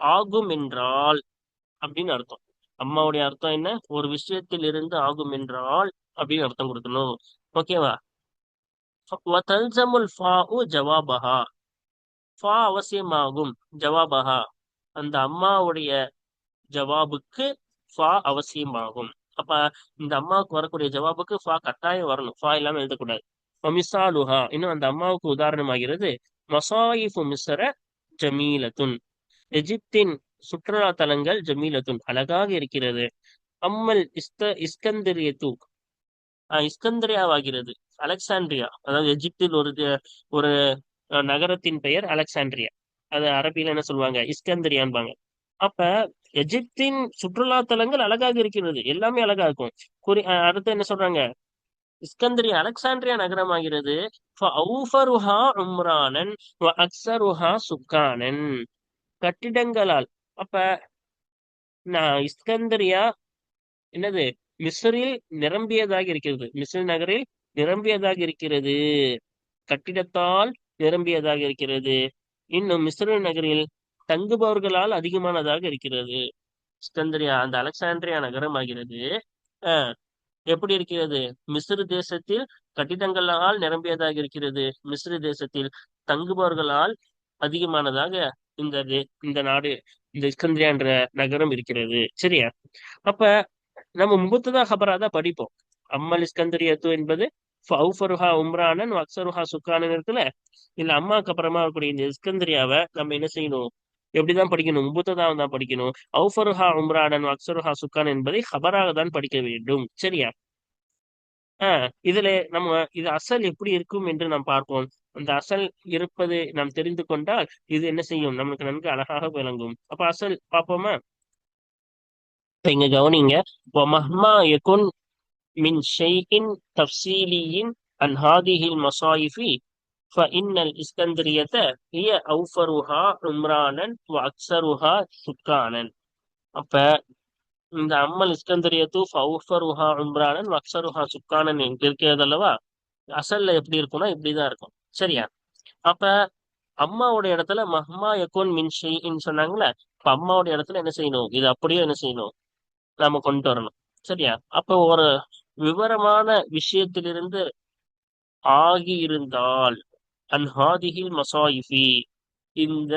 ஆகும் என்றால் அப்படின்னு அர்த்தம். அம்மாவுடைய அர்த்தம் என்ன? ஒரு விஷயத்தில் இருந்து ஆகும் என்றால் அப்படின்னு அர்த்தம் கொடுக்கணும். ஓகேவா? வதல்சமுல் ஃபாஉ ஜவாபஹா. ஃபா அவசியமாகும். ஜவாபஹா, அந்த அம்மாவுடைய ஜவாபுக்கு ஃபா அவசியமாகும். அப்ப இந்த அம்மாவுக்கு வரக்கூடிய ஜவாபுக்கு ஃபா கட்டாயம் வரணும். ஃபா இல்லாம எழுதக்கூடாது. மிசாலுஹா, இன்னும் அந்த அம்மாவுக்கு உதாரணமாகிறது மசாயிஃபு மிஸ்ர ஜமீலத்துன். எகிப்தின் சுற்றுலா தலங்கள் ஜமீலத்துன் அழகாக இருக்கிறது. அம்மல் இஸ்கந்தரியத்து, இஸ்கந்திரியாவாகிறது. அலெக்சாண்ட்ரியா, அதாவது எகிப்தில் ஒரு நகரத்தின் பெயர் அலெக்சாண்ட்ரியா. அது அரபியில என்ன சொல்லுவாங்க? இஸ்கந்திரியான்பாங்க. அப்ப எகிப்தின் சுற்றுலா தலங்கள் அழகாக இருக்கிறது, எல்லாமே அழகா இருக்கும். அடுத்து என்ன சொல்றாங்க? இஸ்கந்திரியா அலெக்சாண்ட்ரியா நகரமாகிறது. ஃபஅௌஃபருஹா உம்ரானன் வ அக்ஸருஹா சுக்கானன். கட்டிடங்களால். அப்ப நான் இஸ்கந்தரியா என்னது? மிஸ்ரில் நிரம்பியதாக இருக்கிறது. மிஸ்ர் நகரில் நிரம்பியதாக இருக்கிறது. கட்டிடத்தால் நிரம்பியதாக இருக்கிறது. இன்னும் மிஸ்ர் நகரில் தங்குபவர்களால் அதிகமானதாக இருக்கிறது. இஸ்கந்தரியா அந்த அலெக்சாண்ட்ரியா நகரம் ஆகிறது. அஹ் எப்படி இருக்கிறது? மிஸ்ர் தேசத்தில் கட்டிடங்களால் நிரம்பியதாக இருக்கிறது. மிஸ்ர் தேசத்தில் தங்குபவர்களால் அதிகமானதாக இந்த நாடு, இந்த இஸ்கந்திரியா என்ற நகரம் இருக்கிறது. சரியா? அப்ப நம்ம முபத்ததா ஹபரா தான் படிப்போம். அம்மல் இஸ்கந்தரியத்து என்பது ஃபௌஃபருஹா உம்ரானன் அக்ஸருஹா சுக்கானன் இருக்குல்ல. இல்ல அம்மாக்கு அப்புறமா இருக்கக்கூடிய இந்த இஸ்கந்தரியாவை நம்ம என்ன செய்யணும்? எப்படிதான் படிக்கணும்? முபத்ததா தான் படிக்கணும். அவுஃபருஹா உம்ரானன் அக்ஸருஹா சுக்கான் என்பதை ஹபராக தான் படிக்க வேண்டும். சரியா? இதுல நம்ம இது அசல் எப்படி இருக்கும் என்று நாம் பார்ப்போம். அந்த அசல் இருப்பது நாம் தெரிந்து கொண்டால் இது என்ன செய்யும்? நமக்கு நன்கு அழகாக விளங்கும். அப்ப அசல் பார்ப்போமா? இப்ப இங்க கவனிங்க. மஹ்மா யகுன் மின் ஷைஇன் தஃசீலியின் அன் ஹாதிஹில் மசாயிஃபி فإن الإسكندرية هي أوفرها عمرانا وأكثرها سكانا. அப்ப இந்த அம்மல் இஸ்கந்தரியத்து ஃபௌஃபருஹா உம்ரானன் வக்ஸருஹா சுக்கானன் இருக்கிறது அல்லவா? அசல்ல எப்படி இருக்கும்னா இப்படிதான் இருக்கும். சரியா? அப்ப அம்மாவோட இடத்துல மஹ்மா யகுன் மின் ஷைஇன் சொன்னாங்களே. இப்ப அம்மாவோட இடத்துல என்ன செய்யணும்? இது அப்படியே என்ன செய்யணும்? நாம கொண்டு வரணும். சரியா? அப்ப ஒரு விவரமான விஷயத்திலிருந்து ஆகியிருந்தால் அன்ஹாதிஹில் மசாயிஃபி, இந்த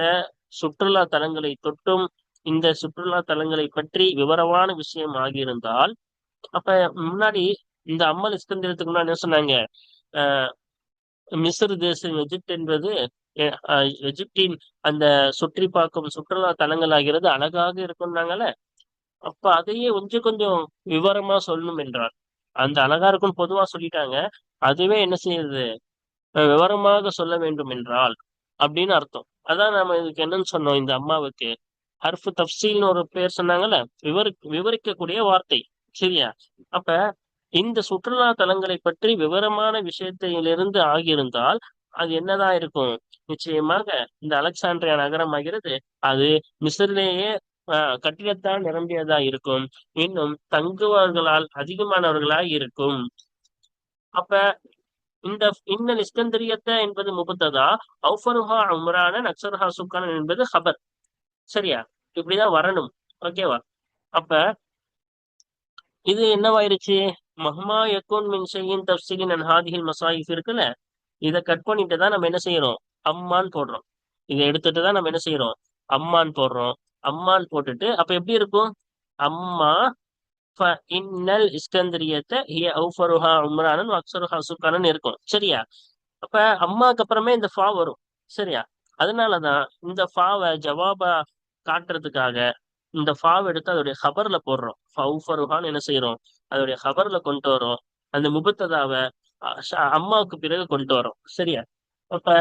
சுற்றுலா தலங்களை தொட்டும் இந்த சுற்றுலா தலங்களை பற்றி விவரமான விஷயம் ஆகியிருந்தால், அப்ப முன்னாடி இந்த அம்மல் இஸ்கந்திரத்துக்கு முன்னாடி என்ன சொன்னாங்க? அஹ் மிஸ்ர் தேசம் எஜிப்ட் என்பது எஜிப்டின் அந்த சுற்றி பார்க்கும் சுற்றுலா தலங்கள் ஆகிறது அழகாக இருக்கும்னாங்கல்ல. அப்ப அதையே கொஞ்சம் கொஞ்சம் விவரமா சொல்லணும் என்றார். அந்த அழகா இருக்கும்னு பொதுவா சொல்லிட்டாங்க. அதுவே என்ன செய்யுது? விவரமாக சொல்ல வேண்டும் என்றால் அப்படின்னு அர்த்தம். அதான் நாம இதுக்கு என்னன்னு சொன்னோம்? இந்த அம்மாவுக்கு ஹர்ஃபு தஃசீல்னு ஒரு பேர் சொன்னாங்கல்ல. விவரிக்கக்கூடிய வார்த்தை. சரியா? அப்ப இந்த சுற்றுலா தலங்களை பற்றி விவரமான விஷயத்திலிருந்து ஆகியிருந்தால் அது என்னதான் இருக்கும்? நிச்சயமாக இந்த அலெக்சாண்ட்ரியா நகரம் ஆகிறது அது மிஸ்ரிலேயே கட்டிடத்தால் நிரம்பியதா இருக்கும். இன்னும் தங்குவர்களால் அதிகமானவர்களாய் இருக்கும். அப்ப இந்த இன்னல் இஸ்கந்தரியத்த என்பது முபத்ததா, அவுஃபருஹா உம்ரான அக்ஸருஹா சுக்கானன் என்பது ஹபர். சரியா? இப்படிதான் வரணும். ஓகேவா? அப்ப இது என்னவாயிருச்சு? மஹ்மா யக்குன் மின் ஷைஇன் தஃசீலின் அன் ஹாதிஹில் மசாயிஃப் இருக்குல்ல. இதை கட் பண்ணிட்டு தான் நம்ம என்ன செய்யறோம்? அம்மான்னு போடுறோம். இதை எடுத்துட்டு தான் நம்ம என்ன செய்யறோம்? அம்மான்னு போடுறோம். அம்மான்னு போட்டுட்டு அப்ப எப்படி இருக்கும்? அம்மா இன்னல் இஸ்கந்தரியத்த ஹிய அவுஃபருஹா உம்ரானன் அக்ஸருஹா சுக்கானன் இருக்கும். சரியா? அப்ப அம்மாக்கு அப்புறமே இந்த ஃபா வரும். சரியா? அதனாலதான் இந்த ஃபாவை ஜவாபா காட்டுறதுக்காக இந்த ஃபாவை எடுத்து அதோடைய ஹபர்ல போடுறோம். ஃபவுஃபருஹான்னு என்ன செய்யறோம்? அதோடைய ஹபர்ல கொண்டு வரோம். அந்த முபத்ததாவை அம்மாவுக்கு பிறகு கொண்டு வரோம். சரியா? அப்ப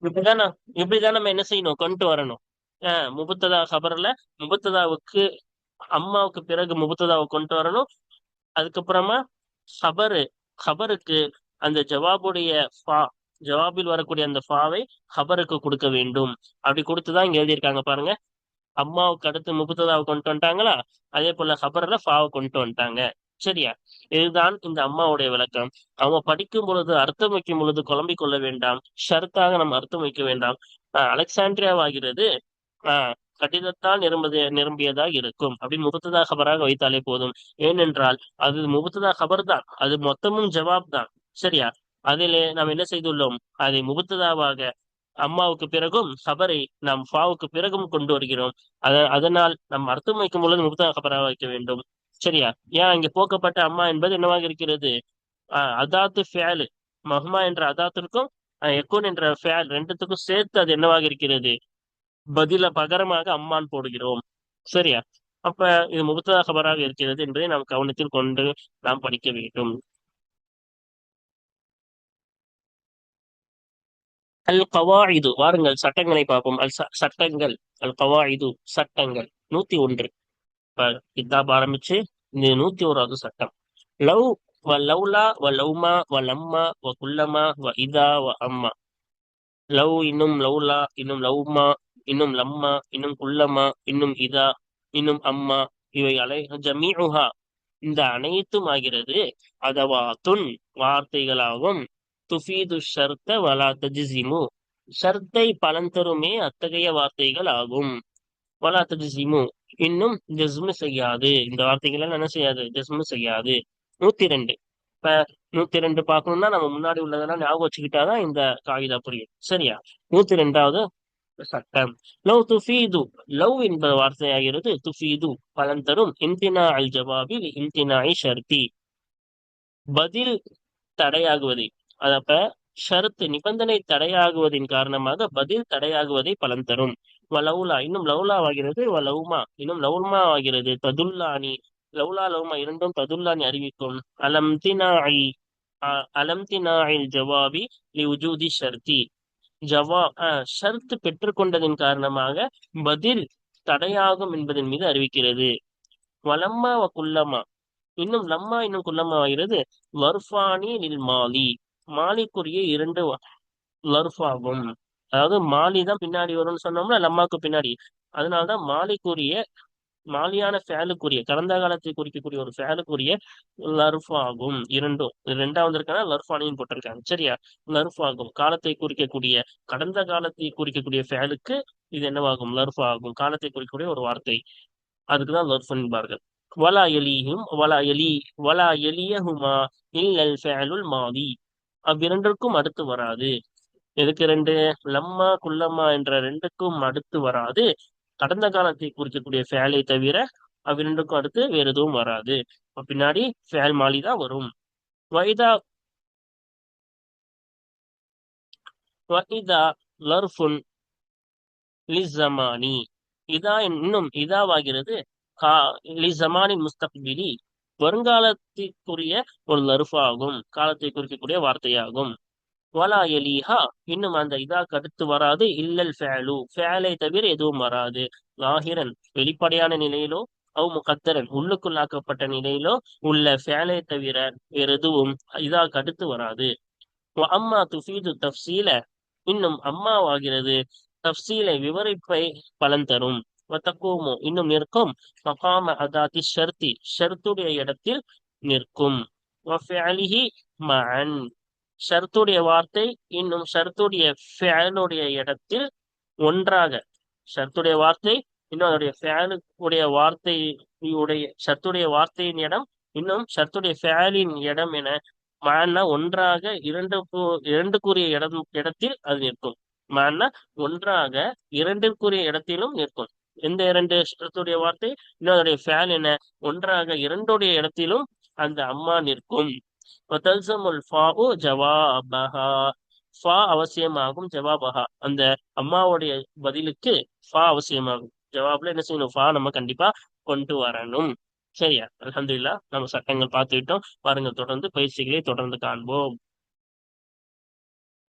இப்படிதான் இப்படிதான் நம்ம என்ன செய்யணும்? கொண்டு வரணும். முபத்ததா ஹபர்ல முபத்ததாவுக்கு அம்மாவுக்கு பிறகு முபத்ததாவை கொண்டு வரணும். அதுக்கப்புறமா ஹபரு ஹபருக்கு அந்த ஜவாபுடைய ஃபா, ஜவாபில் வரக்கூடிய அந்த ஃபாவை ஹபருக்கு கொடுக்க வேண்டும். அப்படி கொடுத்துதான் இங்க எழுதியிருக்காங்க பாருங்க. அம்மாவுக்கு அடுத்து முபத்ததாவை கொண்டு வந்துட்டாங்களா? அதே போல ஹபர்ல ஃபாவை கொண்டு வந்துட்டாங்க. சரியா? இதுதான் இந்த அம்மாவுடைய விளக்கம். அவங்க படிக்கும் பொழுது அர்த்தம் வைக்கும் பொழுது குழம்பிக் கொள்ள வேண்டாம். ஷர்த்தாக நம்ம அர்த்தம் வைக்க வேண்டாம். அலெக்சாண்ட்ரியாவாகிறது கடிதத்தால் நிரம்பியதாக இருக்கும் அப்படின்னு முபத்ததா ஹபராக வைத்தாலே போதும். ஏனென்றால் அது முபத்ததா ஹபர் தான், அது மொத்தமும் ஜவாப் தான். சரியா? அதிலே நாம் என்ன செய்துள்ளோம், அதை முபத்ததாவாக அம்மாவுக்கு பிறகும் ஹபரை நாம் ஃபாவுக்கு பிறகும் கொண்டு வருகிறோம். அதனால் நாம் அர்த்தம் வைக்கும் பொழுது முபத்ததா ஹபராக வைக்க வேண்டும். சரியா? ஏன் இங்க போக்கப்பட்ட அம்மா என்பது என்னவாக இருக்கிறது? அதாத்து ஃபேலு, மஹ்மா என்ற அதாத்திற்கும் எக்குன் என்ற ஃபேல் ரெண்டுத்துக்கும் சேர்த்து அது என்னவாக இருக்கிறது? பதில பகரமாக அம்மான் போடுகிறோம். சரியா? அப்ப இது முபத்ததா ஹபராக இருக்கிறது என்பதை நாம் கவனத்தில் கொண்டு நாம் படிக்க வேண்டும். அல் கவாயிது, வாருங்கள் சட்டங்களை பார்ப்போம். சட்டங்கள். அல் கவாயிது, சட்டங்கள் 101. இப்ப கிதாப் ஆரம்பிச்சு இந்த 101வது சட்டம். லவ் வ லவ்லா வ லவ்மா வ லம்மா வ குல்லமா வ இதா வ அம்மா. லவ் இன்னும் லவ்லா இன்னும் லவ்மா இன்னும் லம்மா இன்னும் குல்லமா இன்னும் இதா இன்னும் அம்மா, இவை ஜமீஉஹா, இந்த அனைத்தும் ஆகிறது அதவாத்துன், வார்த்தைகளாகும். துஃபீது ஷர்த்த வலா தஜ்சிமு, ஷர்த்தை பலன் தருமே அத்தகைய வார்த்தைகள் ஆகும். வலா தஜ்சிமு, இன்னும் ஜஸ்மு செய்யாது. இந்த வார்த்தைகள் எல்லாம் என்ன செய்யாது? ஜஸ்மு செய்யாது. 102. இப்ப 102 பார்க்கணும்னா நம்ம முன்னாடி உள்ளதெல்லாம் ஞாபகம் வச்சுக்கிட்டாதான் இந்த காகிதா புரியும். சரியா? 102வது சட்டம். லவ் துஃபீது, லவ் என்ப வார்த்தையாகிறது. துஃபீது பலன் தரும். இம்தினா அல் ஜவாபில் இம்தினாய் ஷர்தி, பதில் தடையாகுவதை. அதப்ப ஷரத்து நிபந்தனை தடையாகுவதின் காரணமாக பதில் தடையாகுவதை பலன் தரும். லவுலா இன்னும் லவுலா ஆகிறது. லவுமா இன்னும் லவுமா ஆகிறது. ததுல்லானி, லவுலா லவுமா இரண்டும் ததுல்லானி அறிவிக்கும். அலம்தினாய் அலம்தினாயில் ஜவாபி லி உஜூதி ஷர்தி, ஷர்த் பெற்றுக்கொண்டதின் காரணமாக பதில் தடையாகும் என்பதன் மீது அறிவிக்கிறது. வலம்மா வ குல்லமா, இன்னும் லம்மா இன்னும் குல்லமா ஆகிறது. வர்ஃபானி லில் மாலி, மாலிக்குரிய 2 லர்ஃபாகும். அதாவது மாலி தான் பின்னாடி வரும்னு சொன்னோம்னா லம்மாக்கு பின்னாடி, அதனாலதான் மாலிக்குரிய, மாலியான ஃபேலுக்குரிய, கடந்த காலத்தை குறிக்கக்கூடிய ஒரு ஃபேலுக்குரிய லர்ஃப் ஆகும். இரண்டும் ரெண்டாவது இருக்காங்க, லர்ஃபானியும் போட்டிருக்காங்க. சரியா? லர்ஃப் ஆகும், காலத்தை குறிக்கக்கூடிய, கடந்த காலத்தை குறிக்கக்கூடிய ஃபேலுக்கு இது என்னவாகும்? லர்ஃப் ஆகும், காலத்தை குறிக்கக்கூடிய ஒரு வார்த்தை. அதுக்குதான் லர்ஃப் என்பார்கள். வலா எலியும் வலா எலியஹுமா இல்லல் ஃபேலுல் மாதி, அவ்விரண்டிற்கும் அடுத்து வராது. எதுக்கு 2? லம்மா குல்லம்மா என்ற 2க்கும் அடுத்து வராது. கடந்த காலத்தை குறிக்கக்கூடிய ஃபேலை தவிர அவ்விரண்டுக்கும் அடுத்து வேற எதுவும் வராது. பின்னாடி ஃபேல் மாலி தான் வரும். வைதா வைதா லர்ஃபுன் லிஸ்ஸமானி, இதா இன்னும் இதாவாகிறது. கா லிஸ்ஸமானின் முஸ்தக்பிலி, வருங்காலத்திற்குரிய ஒரு லர்ஃப் ஆகும், காலத்தை குறிக்கக்கூடிய வார்த்தையாகும். வலா எலிஹா, இன்னும் அந்த இதாக்கு அடுத்து வராது. இல்லல் ஃபேலு, ஃபேலை தவிர எதுவும் வராது. லாஹிரன், வெளிப்படையான நிலையிலோ, அவ் முகத்தரன், உள்ளுக்குள்ளாக்கப்பட்ட நிலையிலோ உள்ள ஃபேலை தவிர வேற எதுவும் இதாக்கு அடுத்து வராது. அம்மா துஃபீது தஃசீல, இன்னும் அம்மாவாகிறது தஃசீலை விவரிப்பை பலன் தரும். வத்தக்கூமு, இன்னும் நிற்கும். மகாம அதாத்தி ஷர்த்தி, ஷர்த்துடைய இடத்தில் நிற்கும். வஃபிஅலிஹி மஅன், ஷர்த்துடைய வார்த்தை இன்னும் ஷர்த்துடைய ஃபேலுடைய இடத்தில் ஒன்றாக. ஷர்த்துடைய வார்த்தை இன்னும் அதோடைய ஃபேலுடைய வார்த்தையுடைய, ஷர்த்துடைய வார்த்தையின் இடம் இன்னும் ஷர்த்துடைய ஃபேலின் இடம் என மான்னா ஒன்றாக இரண்டுக்குரிய இடத்தில் அது நிற்கும். மான்னா ஒன்றாக இரண்டிற்குரிய இடத்திலும் நிற்கும். எந்த 2 ஷர்த்துடைய வார்த்தை இன்னும் அதோடைய ஃபேல் என ஒன்றாக இரண்டுடைய இடத்திலும் அந்த அம்மா நிற்கும். ஜவாபஹா, ஃபா அவசியமாகும். ஜவாபஹா, அந்த அம்மாவுடைய பதிலுக்கு ஃபா அவசியமாகும். ஜவாப்ல என்ன செய்யணும்? ஃபா நம்ம கண்டிப்பா கொண்டு வரணும். சரியா? அல்ஹம்துலில்லாஹ், நம்ம சட்டங்கள் பார்த்துக்கிட்டோம். பாருங்க, தொடர்ந்து பயிற்சிகளை தொடர்ந்து காண்போம்.